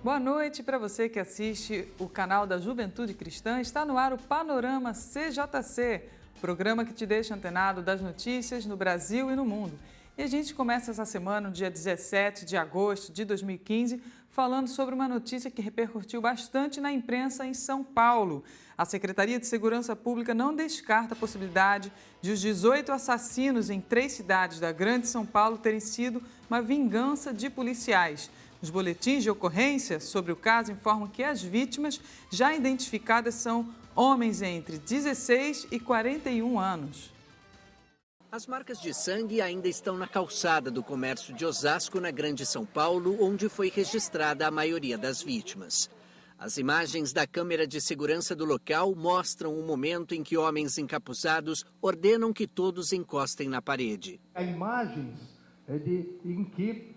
Boa noite para você que assiste o canal da Juventude Cristã. Está no ar o Panorama CJC, programa que te deixa antenado das notícias no Brasil e no mundo. E a gente começa essa semana, no dia 17 de agosto de 2015, falando sobre uma notícia que repercutiu bastante na imprensa em São Paulo. A Secretaria de Segurança Pública não descarta a possibilidade de os 18 assassinos em 3 cidades da Grande São Paulo terem sido uma vingança de policiais. Os boletins de ocorrência sobre o caso informam que as vítimas já identificadas são homens entre 16 e 41 anos. As marcas de sangue ainda estão na calçada do comércio de Osasco, na Grande São Paulo, onde foi registrada a maioria das vítimas. As imagens da câmera de segurança do local mostram o momento em que homens encapuzados ordenam que todos encostem na parede. Há imagens em que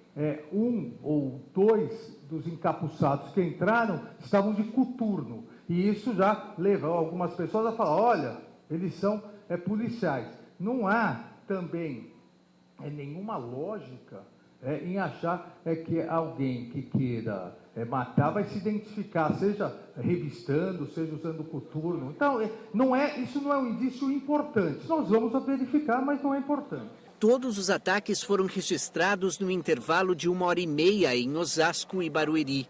um ou dois dos encapuçados que entraram estavam de coturno. E isso já levou algumas pessoas a falar, olha, eles são policiais. Não há também nenhuma lógica em achar que alguém que queira matar vai se identificar, seja revistando, seja usando coturno. Então, isso não é um indício importante. Nós vamos verificar, mas não é importante. Todos os ataques foram registrados no intervalo de 1h30 em Osasco e Barueri.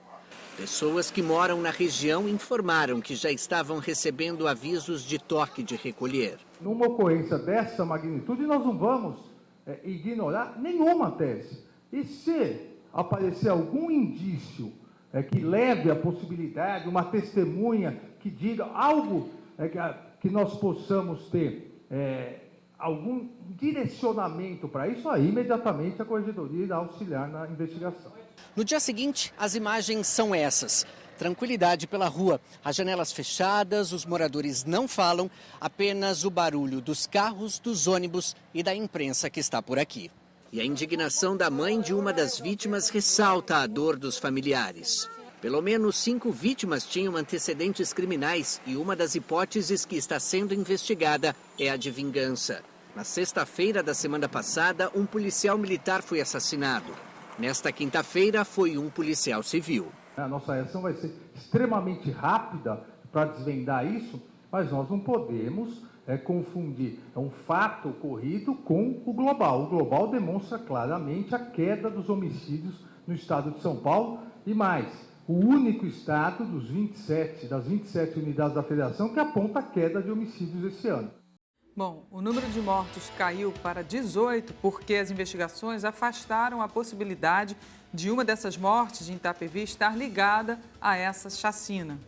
Pessoas que moram na região informaram que já estavam recebendo avisos de toque de recolher. Numa ocorrência dessa magnitude, nós não vamos ignorar nenhuma tese. E se aparecer algum indício que leve à possibilidade, uma testemunha que diga algo que nós possamos ter algum direcionamento para isso, aí imediatamente a Corregedoria irá auxiliar na investigação. No dia seguinte, as imagens são essas. Tranquilidade pela rua, as janelas fechadas, os moradores não falam, apenas o barulho dos carros, dos ônibus e da imprensa que está por aqui. E a indignação da mãe de uma das vítimas ressalta a dor dos familiares. Pelo menos 5 vítimas tinham antecedentes criminais e uma das hipóteses que está sendo investigada é a de vingança. Na sexta-feira da semana passada, um policial militar foi assassinado. Nesta quinta-feira, foi um policial civil. A nossa reação vai ser extremamente rápida para desvendar isso, mas nós não podemos confundir um fato ocorrido com o global. O global demonstra claramente a queda dos homicídios no estado de São Paulo e mais, o único estado das 27 unidades da federação que aponta a queda de homicídios esse ano. Bom, o número de mortos caiu para 18 porque as investigações afastaram a possibilidade de uma dessas mortes de Itapevi estar ligada a essa chacina.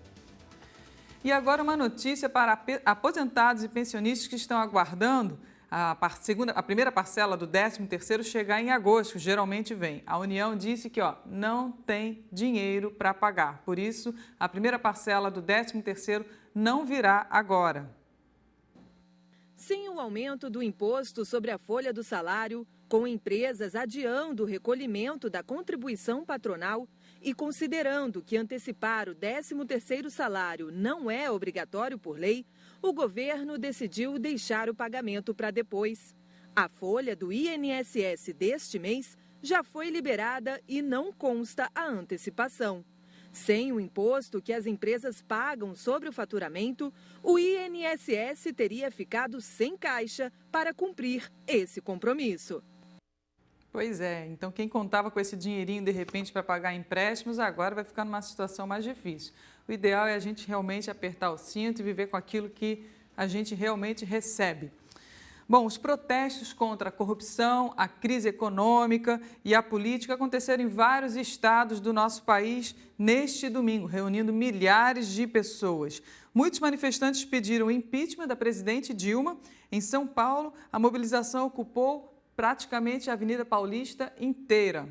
E agora uma notícia para aposentados e pensionistas que estão aguardando a primeira parcela do 13º chegar em agosto, geralmente vem. A União disse que não tem dinheiro para pagar, por isso a primeira parcela do 13º não virá agora. Sem o aumento do imposto sobre a folha do salário, com empresas adiando o recolhimento da contribuição patronal e considerando que antecipar o 13º salário não é obrigatório por lei, o governo decidiu deixar o pagamento para depois. A folha do INSS deste mês já foi liberada e não consta a antecipação. Sem o imposto que as empresas pagam sobre o faturamento, o INSS teria ficado sem caixa para cumprir esse compromisso. Pois é, então quem contava com esse dinheirinho de repente para pagar empréstimos, agora vai ficar numa situação mais difícil. O ideal é a gente realmente apertar o cinto e viver com aquilo que a gente realmente recebe. Bom, os protestos contra a corrupção, a crise econômica e a política aconteceram em vários estados do nosso país neste domingo, reunindo milhares de pessoas. Muitos manifestantes pediram o impeachment da presidente Dilma. Em São Paulo, a mobilização ocupou praticamente a Avenida Paulista inteira.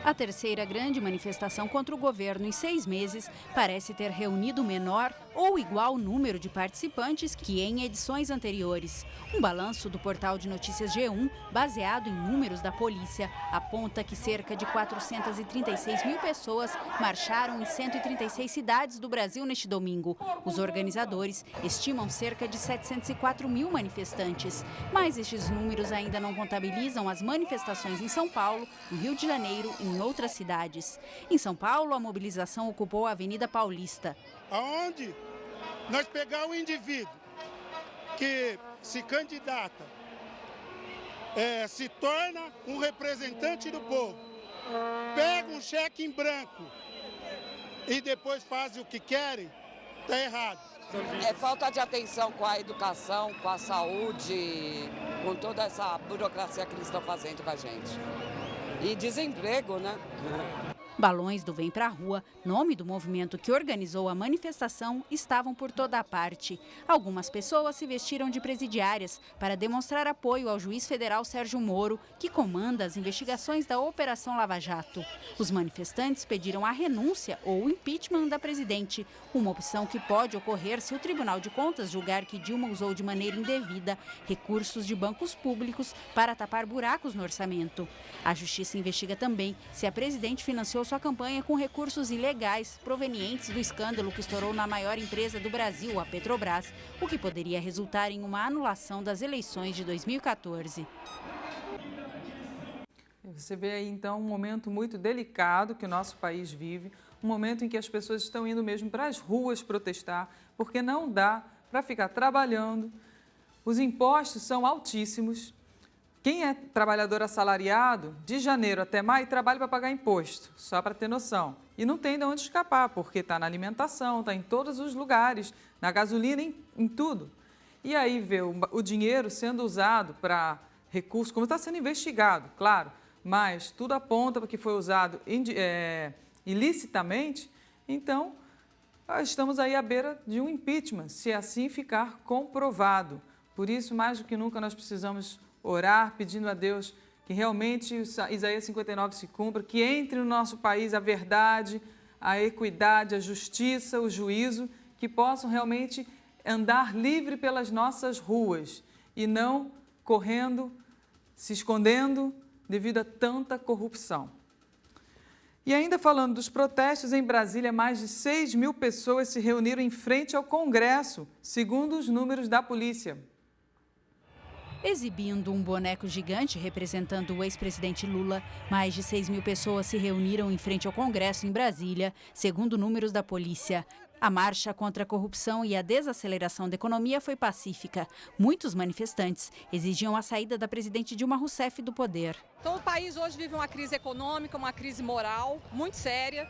A terceira grande manifestação contra o governo em 6 meses parece ter reunido o menor ou igual número de participantes que em edições anteriores. Um balanço do portal de notícias G1, baseado em números da polícia, aponta que cerca de 436 mil pessoas marcharam em 136 cidades do Brasil neste domingo. Os organizadores estimam cerca de 704 mil manifestantes, mas estes números ainda não contabilizam as manifestações em São Paulo, no Rio de Janeiro e em outras cidades. Em São Paulo, a mobilização ocupou a Avenida Paulista. Aonde nós pegar um indivíduo que se candidata, se torna um representante do povo, pega um cheque em branco e depois faz o que querem, está errado. É falta de atenção com a educação, com a saúde, com toda essa burocracia que eles estão fazendo com a gente. E desemprego, né? Balões do Vem Pra Rua, nome do movimento que organizou a manifestação, estavam por toda a parte. Algumas pessoas se vestiram de presidiárias para demonstrar apoio ao juiz federal Sérgio Moro, que comanda as investigações da Operação Lava Jato. Os manifestantes pediram a renúncia ou o impeachment da presidente, uma opção que pode ocorrer se o Tribunal de Contas julgar que Dilma usou de maneira indevida recursos de bancos públicos para tapar buracos no orçamento. A Justiça investiga também se a presidente financiou sua campanha com recursos ilegais provenientes do escândalo que estourou na maior empresa do Brasil, a Petrobras, o que poderia resultar em uma anulação das eleições de 2014. Você vê aí, então, um momento muito delicado que o nosso país vive, um momento em que as pessoas estão indo mesmo para as ruas protestar, porque não dá para ficar trabalhando, os impostos são altíssimos. Quem é trabalhador assalariado, de janeiro até maio, trabalha para pagar imposto, só para ter noção. E não tem de onde escapar, porque está na alimentação, está em todos os lugares, na gasolina, em tudo. E aí vê o dinheiro sendo usado para recursos, como está sendo investigado, claro, mas tudo aponta para que foi usado ilicitamente, então estamos aí à beira de um impeachment, se assim ficar comprovado. Por isso, mais do que nunca, nós precisamos orar, pedindo a Deus que realmente Isaías 59 se cumpra, que entre no nosso país a verdade, a equidade, a justiça, o juízo, que possam realmente andar livre pelas nossas ruas e não correndo, se escondendo devido a tanta corrupção. E ainda falando dos protestos, em Brasília, mais de 6 mil pessoas se reuniram em frente ao Congresso, segundo os números da polícia. Exibindo um boneco gigante representando o ex-presidente Lula, mais de 6 mil pessoas se reuniram em frente ao Congresso em Brasília, segundo números da polícia. A marcha contra a corrupção e a desaceleração da economia foi pacífica. Muitos manifestantes exigiam a saída da presidente Dilma Rousseff do poder. Então, o país hoje vive uma crise econômica, uma crise moral muito séria,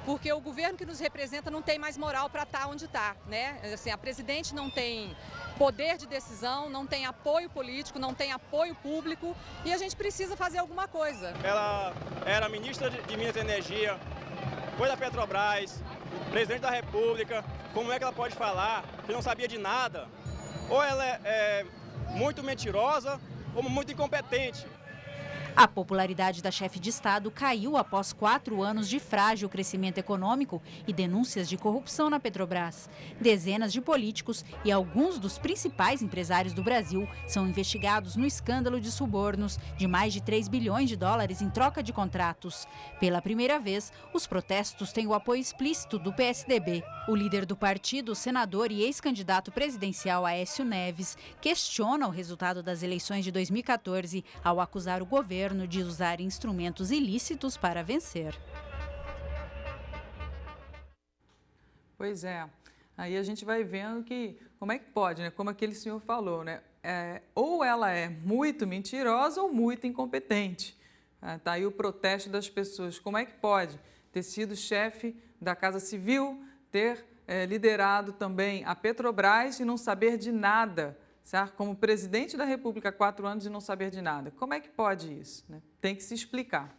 porque o governo que nos representa não tem mais moral para estar onde está, né? Assim, a presidente não tem poder de decisão, não tem apoio político, não tem apoio público e a gente precisa fazer alguma coisa. Ela era ministra de Minas e Energia, foi da Petrobras, presidente da República. Como é que ela pode falar que não sabia de nada? Ou ela é muito mentirosa ou muito incompetente. A popularidade da chefe de Estado caiu após 4 anos de frágil crescimento econômico e denúncias de corrupção na Petrobras. Dezenas de políticos e alguns dos principais empresários do Brasil são investigados no escândalo de subornos de mais de 3 bilhões de dólares em troca de contratos. Pela primeira vez, os protestos têm o apoio explícito do PSDB. O líder do partido, senador e ex-candidato presidencial Aécio Neves, questiona o resultado das eleições de 2014 ao acusar o governo de usar instrumentos ilícitos para vencer. Pois é, aí a gente vai vendo que, como é que pode, né? Como aquele senhor falou, né? Ou ela é muito mentirosa ou muito incompetente. Tá aí o protesto das pessoas. Como é que pode ter sido chefe da Casa Civil, ter liderado também a Petrobras e não saber de nada? Certo? Como presidente da República há 4 anos e não saber de nada. Como é que pode isso, né? Tem que se explicar.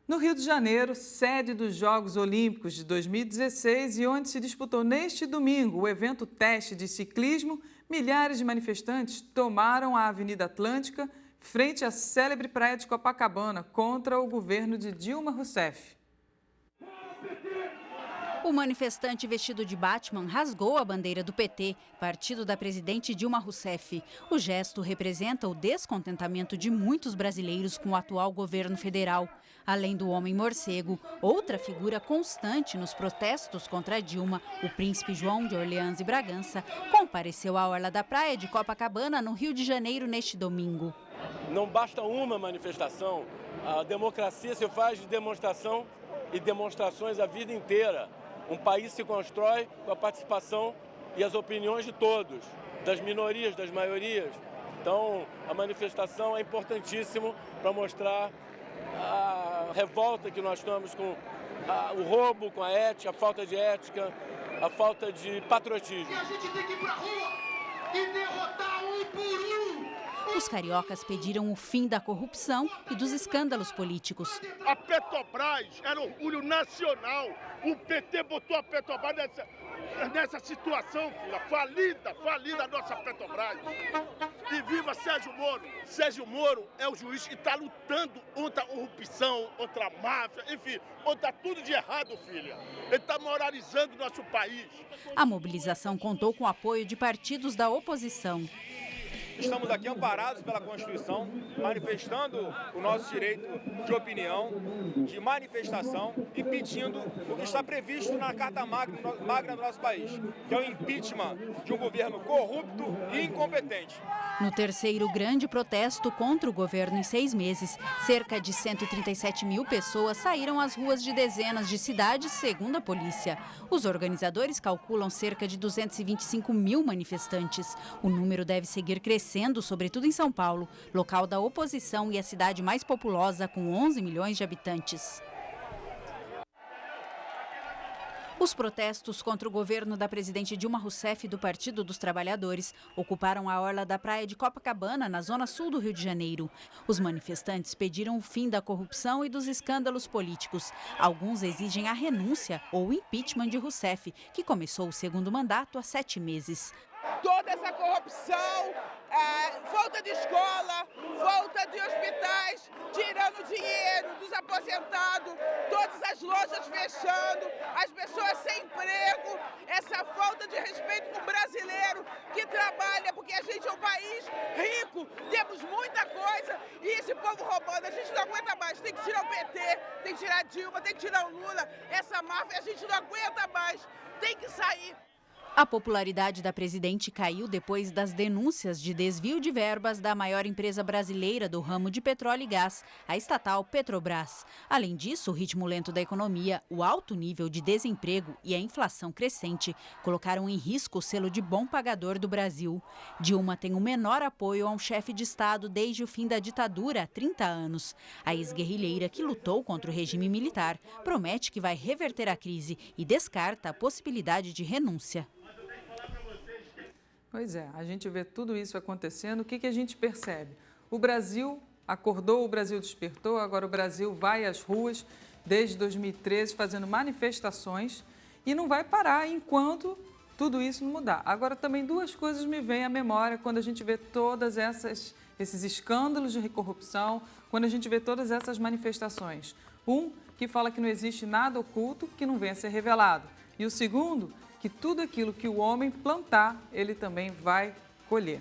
No Rio de Janeiro, sede dos Jogos Olímpicos de 2016 e onde se disputou neste domingo o evento teste de ciclismo, milhares de manifestantes tomaram a Avenida Atlântica frente à célebre praia de Copacabana contra o governo de Dilma Rousseff. O manifestante vestido de Batman rasgou a bandeira do PT, partido da presidente Dilma Rousseff. O gesto representa o descontentamento de muitos brasileiros com o atual governo federal. Além do homem morcego, outra figura constante nos protestos contra Dilma, o príncipe João de Orleans e Bragança, compareceu à orla da praia de Copacabana, no Rio de Janeiro, neste domingo. Não basta uma manifestação, a democracia se faz de demonstração e demonstrações a vida inteira. Um país se constrói com a participação e as opiniões de todos, das minorias, das maiorias. Então, a manifestação é importantíssimo para mostrar a revolta que nós estamos com o roubo, com a ética, a falta de ética, a falta de patriotismo. E a gente tem que ir para a rua e derrotar um por um. Os cariocas pediram o fim da corrupção e dos escândalos políticos. A Petrobras era orgulho nacional. O PT botou a Petrobras nessa situação, filha. Falida a nossa Petrobras. E viva Sérgio Moro. Sérgio Moro é o juiz que está lutando contra a corrupção, contra a máfia, enfim, contra tudo de errado, filha. Ele está moralizando o nosso país. A mobilização contou com o apoio de partidos da oposição. Estamos aqui amparados pela Constituição, manifestando o nosso direito de opinião, de manifestação e pedindo o que está previsto na Carta Magna do nosso país, que é o impeachment de um governo corrupto e incompetente. No terceiro grande protesto contra o governo em 6 meses, cerca de 137 mil pessoas saíram às ruas de dezenas de cidades, segundo a polícia. Os organizadores calculam cerca de 225 mil manifestantes. O número deve seguir crescendo, sobretudo em São Paulo, local da oposição e a cidade mais populosa, com 11 milhões de habitantes. Os protestos contra o governo da presidente Dilma Rousseff do Partido dos Trabalhadores ocuparam a orla da praia de Copacabana, na zona sul do Rio de Janeiro. Os manifestantes pediram o fim da corrupção e dos escândalos políticos. Alguns exigem a renúncia ou o impeachment de Rousseff, que começou o segundo mandato há 7 meses. Toda essa corrupção, falta de escola, falta de hospitais, tirando dinheiro dos aposentados, todas as lojas fechando, as pessoas sem emprego, essa falta de respeito com o brasileiro que trabalha, porque a gente é um país rico, temos muita coisa e esse povo roubando, a gente não aguenta mais, tem que tirar o PT, tem que tirar a Dilma, tem que tirar o Lula, essa máfia a gente não aguenta mais, tem que sair. A popularidade da presidente caiu depois das denúncias de desvio de verbas da maior empresa brasileira do ramo de petróleo e gás, a estatal Petrobras. Além disso, o ritmo lento da economia, o alto nível de desemprego e a inflação crescente colocaram em risco o selo de bom pagador do Brasil. Dilma tem o menor apoio a um chefe de Estado desde o fim da ditadura há 30 anos. A ex-guerrilheira, que lutou contra o regime militar, promete que vai reverter a crise e descarta a possibilidade de renúncia. Pois é, a gente vê tudo isso acontecendo, o que a gente percebe? O Brasil acordou, o Brasil despertou, agora o Brasil vai às ruas desde 2013 fazendo manifestações e não vai parar enquanto tudo isso não mudar. Agora também 2 coisas me vêm à memória quando a gente vê todas esses escândalos de corrupção, quando a gente vê todas essas manifestações. Um, que fala que não existe nada oculto que não venha a ser revelado. E o segundo, que tudo aquilo que o homem plantar, ele também vai colher.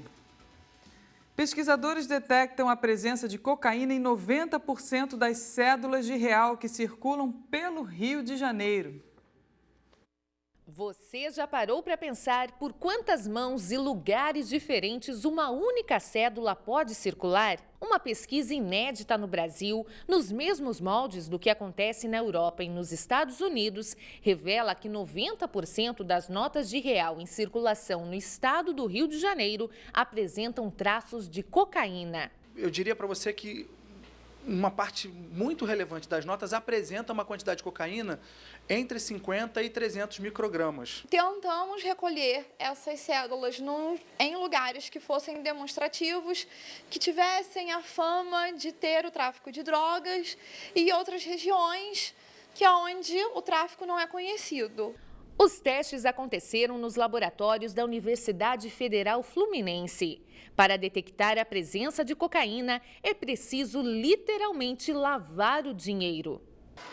Pesquisadores detectam a presença de cocaína em 90% das cédulas de real que circulam pelo Rio de Janeiro. Você já parou para pensar por quantas mãos e lugares diferentes uma única cédula pode circular? Uma pesquisa inédita no Brasil, nos mesmos moldes do que acontece na Europa e nos Estados Unidos, revela que 90% das notas de real em circulação no estado do Rio de Janeiro apresentam traços de cocaína. Eu diria para você que uma parte muito relevante das notas apresenta uma quantidade de cocaína entre 50 e 300 microgramas. Tentamos recolher essas cédulas em lugares que fossem demonstrativos, que tivessem a fama de ter o tráfico de drogas e outras regiões que é onde o tráfico não é conhecido. Os testes aconteceram nos laboratórios da Universidade Federal Fluminense. Para detectar a presença de cocaína, é preciso literalmente lavar o dinheiro.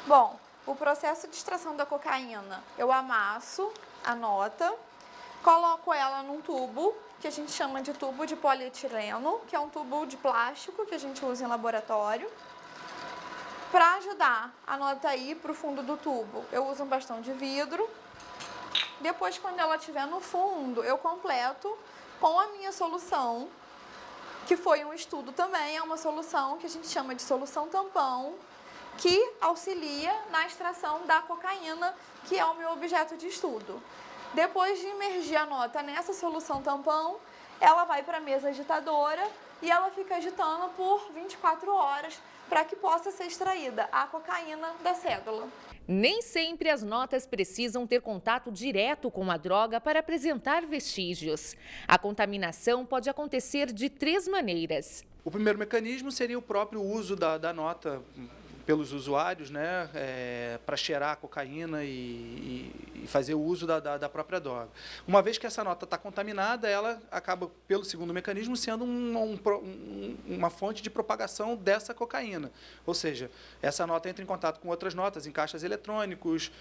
Bom, o processo de extração da cocaína, eu amasso a nota, coloco ela num tubo, que a gente chama de tubo de polietileno, que é um tubo de plástico que a gente usa em laboratório. Para ajudar a nota a ir para o fundo do tubo, eu uso um bastão de vidro. Depois, quando ela estiver no fundo, eu completo com a minha solução, que foi um estudo também, é uma solução que a gente chama de solução tampão, que auxilia na extração da cocaína, que é o meu objeto de estudo. Depois de imergir a nota nessa solução tampão, ela vai para a mesa agitadora e ela fica agitando por 24 horas para que possa ser extraída a cocaína da cédula. Nem sempre as notas precisam ter contato direto com a droga para apresentar vestígios. A contaminação pode acontecer de 3 maneiras. O primeiro mecanismo seria o próprio uso da nota pelos usuários, né, para cheirar a cocaína e fazer o uso da própria droga. Uma vez que essa nota está contaminada, ela acaba, pelo segundo mecanismo, sendo uma fonte de propagação dessa cocaína. Ou seja, essa nota entra em contato com outras notas em caixas eletrônicos,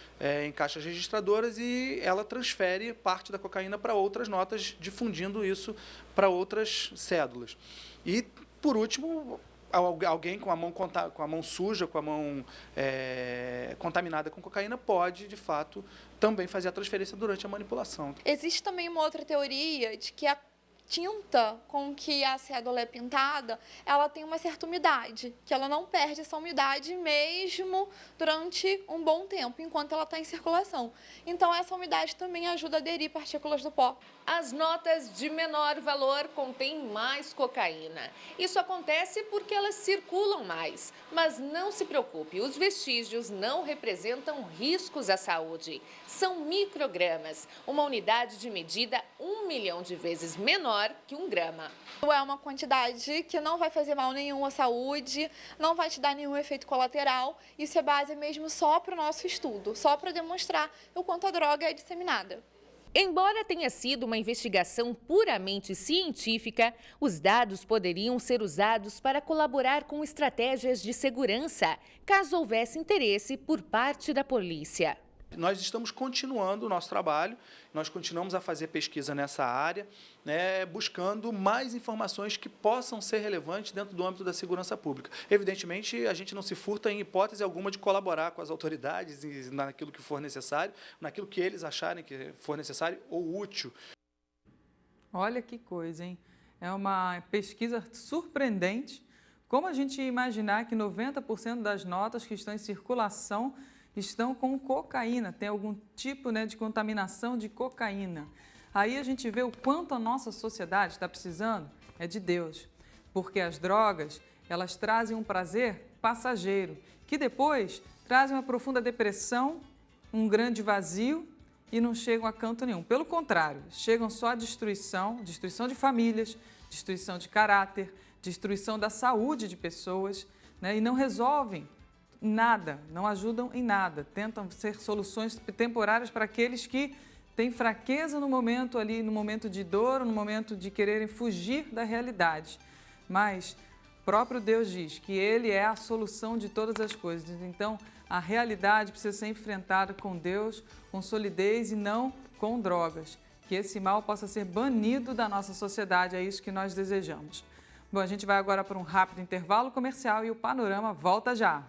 em caixas registradoras, e ela transfere parte da cocaína para outras notas, difundindo isso para outras cédulas. E, por último, alguém com a mão suja, com a mão contaminada com cocaína, pode, de fato, também fazer a transferência durante a manipulação. Existe também uma outra teoria de que a tinta com que a cédula é pintada, ela tem uma certa umidade, que ela não perde essa umidade mesmo durante um bom tempo, enquanto ela está em circulação. Então, essa umidade também ajuda a aderir partículas do pó. As notas de menor valor contêm mais cocaína. Isso acontece porque elas circulam mais. Mas não se preocupe, os vestígios não representam riscos à saúde. São microgramas, uma unidade de medida 1 milhão de vezes menor que 1 grama. É uma quantidade que não vai fazer mal nenhum à saúde, não vai te dar nenhum efeito colateral. Isso é base mesmo só para o nosso estudo, só para demonstrar o quanto a droga é disseminada. Embora tenha sido uma investigação puramente científica, os dados poderiam ser usados para colaborar com estratégias de segurança, caso houvesse interesse por parte da polícia. Nós estamos continuando o nosso trabalho, nós continuamos a fazer pesquisa nessa área, né, buscando mais informações que possam ser relevantes dentro do âmbito da segurança pública. Evidentemente, a gente não se furta em hipótese alguma de colaborar com as autoridades naquilo que for necessário, naquilo que eles acharem que for necessário ou útil. Olha que coisa, hein? É uma pesquisa surpreendente. Como a gente ia imaginar que 90% das notas que estão em circulação estão com cocaína, tem algum tipo, né, de contaminação de cocaína. Aí a gente vê o quanto a nossa sociedade está precisando é de Deus, porque as drogas, elas trazem um prazer passageiro, que depois trazem uma profunda depressão, um grande vazio e não chegam a canto nenhum. Pelo contrário, chegam só a destruição de famílias, destruição de caráter, destruição da saúde de pessoas, né, e não resolvem nada, não ajudam em nada, tentam ser soluções temporárias para aqueles que têm fraqueza no momento ali, no momento de dor, no momento de quererem fugir da realidade. Mas o próprio Deus diz que Ele é a solução de todas as coisas. Então, a realidade precisa ser enfrentada com Deus, com solidez e não com drogas. Que esse mal possa ser banido da nossa sociedade, é isso que nós desejamos. Bom, a gente vai agora para um rápido intervalo comercial e o Panorama volta já.